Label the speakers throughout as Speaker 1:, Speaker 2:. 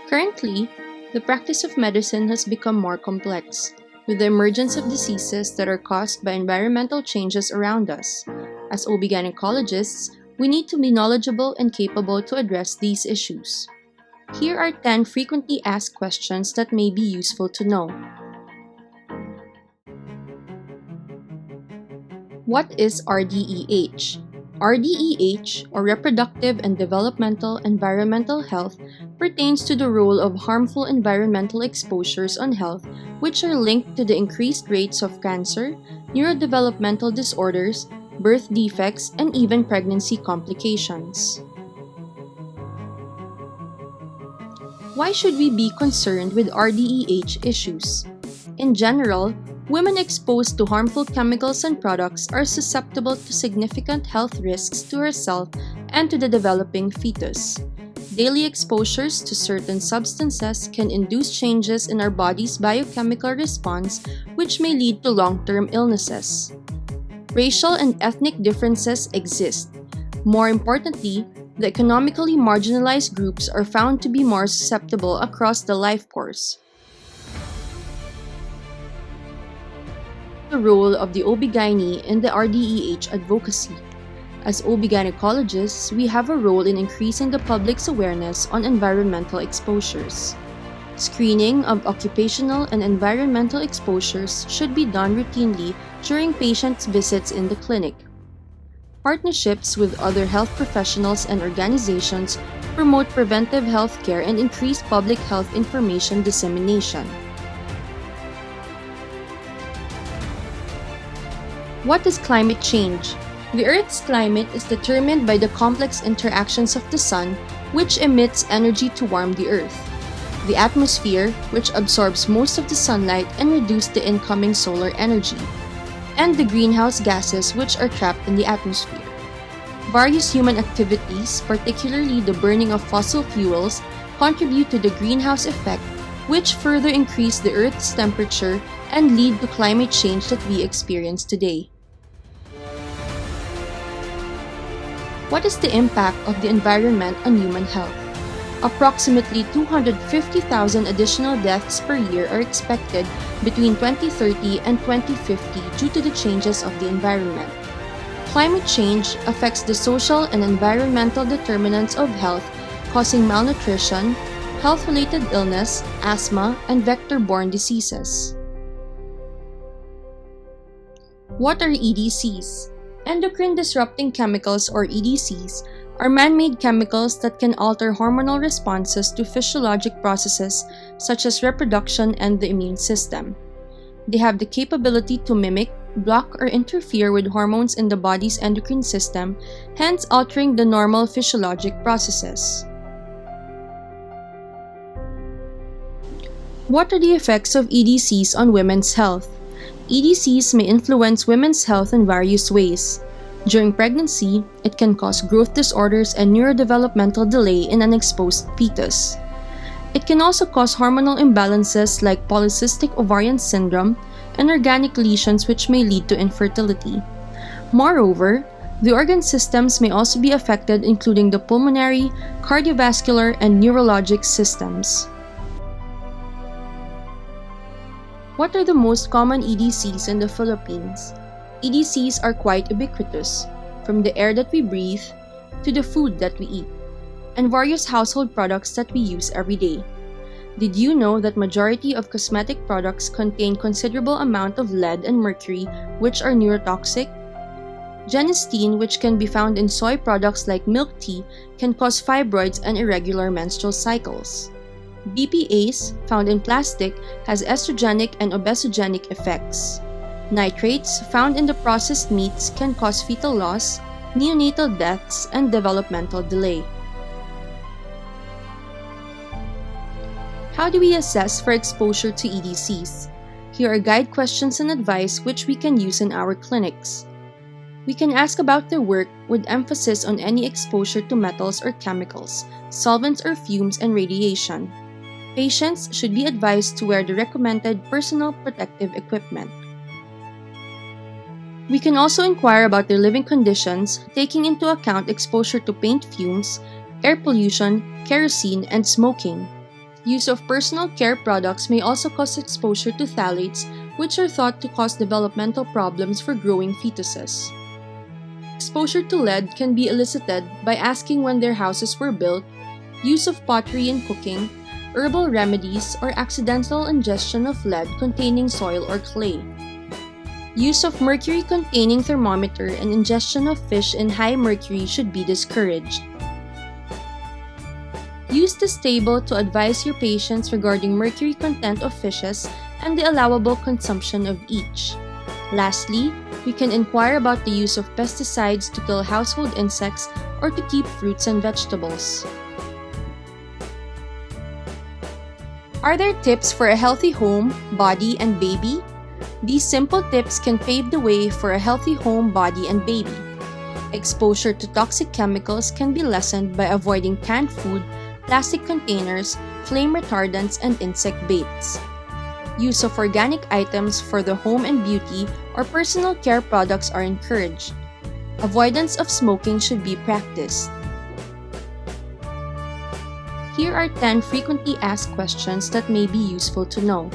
Speaker 1: Currently, the practice of medicine has become more complex, with the emergence of diseases that are caused by environmental changes around us. As OB-gynecologists, we need to be knowledgeable and capable to address these issues. Here are 10 frequently asked questions that may be useful to know. What is RDEH? RDEH, or Reproductive and Developmental Environmental Health, pertains to the role of harmful environmental exposures on health, which are linked to the increased rates of cancer, neurodevelopmental disorders, birth defects, and even pregnancy complications. Why should we be concerned with RDEH issues? In general, women exposed to harmful chemicals and products are susceptible to significant health risks to herself and to the developing fetus. Daily exposures to certain substances can induce changes in our body's biochemical response, which may lead to long-term illnesses. Racial and ethnic differences exist. More importantly, the economically marginalized groups are found to be more susceptible across the life course. The role of the OB-GYN in the RDEH advocacy. As OB-gynecologists, we have a role in increasing the public's awareness on environmental exposures. Screening of occupational and environmental exposures should be done routinely during patients' visits in the clinic. Partnerships with other health professionals and organizations promote preventive health care and increase public health information dissemination. What is climate change? The Earth's climate is determined by the complex interactions of the Sun, which emits energy to warm the Earth, the atmosphere, which absorbs most of the sunlight and reduces the incoming solar energy, and the greenhouse gases, which are trapped in the atmosphere. Various human activities, particularly the burning of fossil fuels, contribute to the greenhouse effect, which further increase the Earth's temperature and lead to climate change that we experience today. What is the impact of the environment on human health? Approximately 250,000 additional deaths per year are expected between 2030 and 2050 due to the changes of the environment. Climate change affects the social and environmental determinants of health, causing malnutrition, health-related illness, asthma, and vector-borne diseases. What are EDCs? Endocrine disrupting chemicals, or EDCs, are man-made chemicals that can alter hormonal responses to physiologic processes such as reproduction and the immune system. They have the capability to mimic, block, or interfere with hormones in the body's endocrine system, hence altering the normal physiologic processes. What are the effects of EDCs on women's health? EDCs may influence women's health in various ways. During pregnancy, it can cause growth disorders and neurodevelopmental delay in an exposed fetus. It can also cause hormonal imbalances like polycystic ovarian syndrome and organic lesions which may lead to infertility. Moreover, the organ systems may also be affected, including the pulmonary, cardiovascular, and neurologic systems. What are the most common EDCs in the Philippines? EDCs are quite ubiquitous, from the air that we breathe to the food that we eat, and various household products that we use every day. Did you know that majority of cosmetic products contain considerable amount of lead and mercury, which are neurotoxic? Genistein, which can be found in soy products like milk tea, can cause fibroids and irregular menstrual cycles. BPAs, found in plastic, has estrogenic and obesogenic effects. Nitrates, found in the processed meats, can cause fetal loss, neonatal deaths, and developmental delay. How do we assess for exposure to EDCs? Here are guide questions and advice which we can use in our clinics. We can ask about their work with emphasis on any exposure to metals or chemicals, solvents or fumes, and radiation. Patients should be advised to wear the recommended personal protective equipment. We can also inquire about their living conditions, taking into account exposure to paint fumes, air pollution, kerosene, and smoking. Use of personal care products may also cause exposure to phthalates, which are thought to cause developmental problems for growing fetuses. Exposure to lead can be elicited by asking when their houses were built, use of pottery in cooking, herbal remedies, or accidental ingestion of lead containing soil or clay. Use of mercury-containing thermometer and ingestion of fish in high mercury should be discouraged. Use this table to advise your patients regarding mercury content of fishes and the allowable consumption of each. Lastly, we can inquire about the use of pesticides to kill household insects or to keep fruits and vegetables. Are there tips for a healthy home, body, and baby? These simple tips can pave the way for a healthy home, body, and baby. Exposure to toxic chemicals can be lessened by avoiding canned food, plastic containers, flame retardants, and insect baits. Use of organic items for the home and beauty or personal care products are encouraged. Avoidance of smoking should be practiced. Here are 10 frequently asked questions that may be useful to know.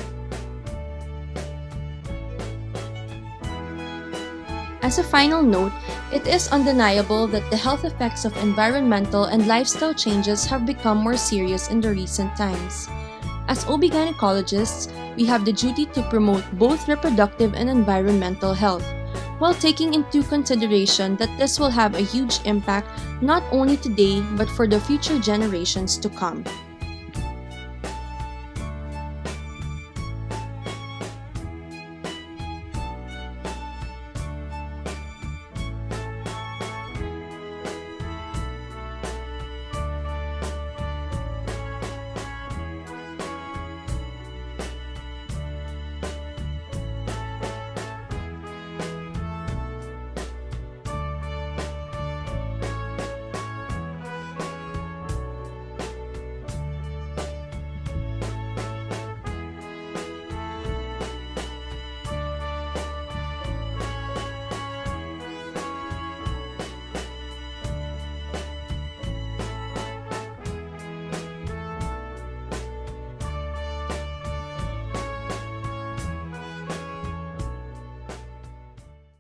Speaker 1: As a final note, it is undeniable that the health effects of environmental and lifestyle changes have become more serious in the recent times. As OB-GYNecologists, we have the duty to promote both reproductive and environmental health, while taking into consideration that this will have a huge impact not only today but for the future generations to come.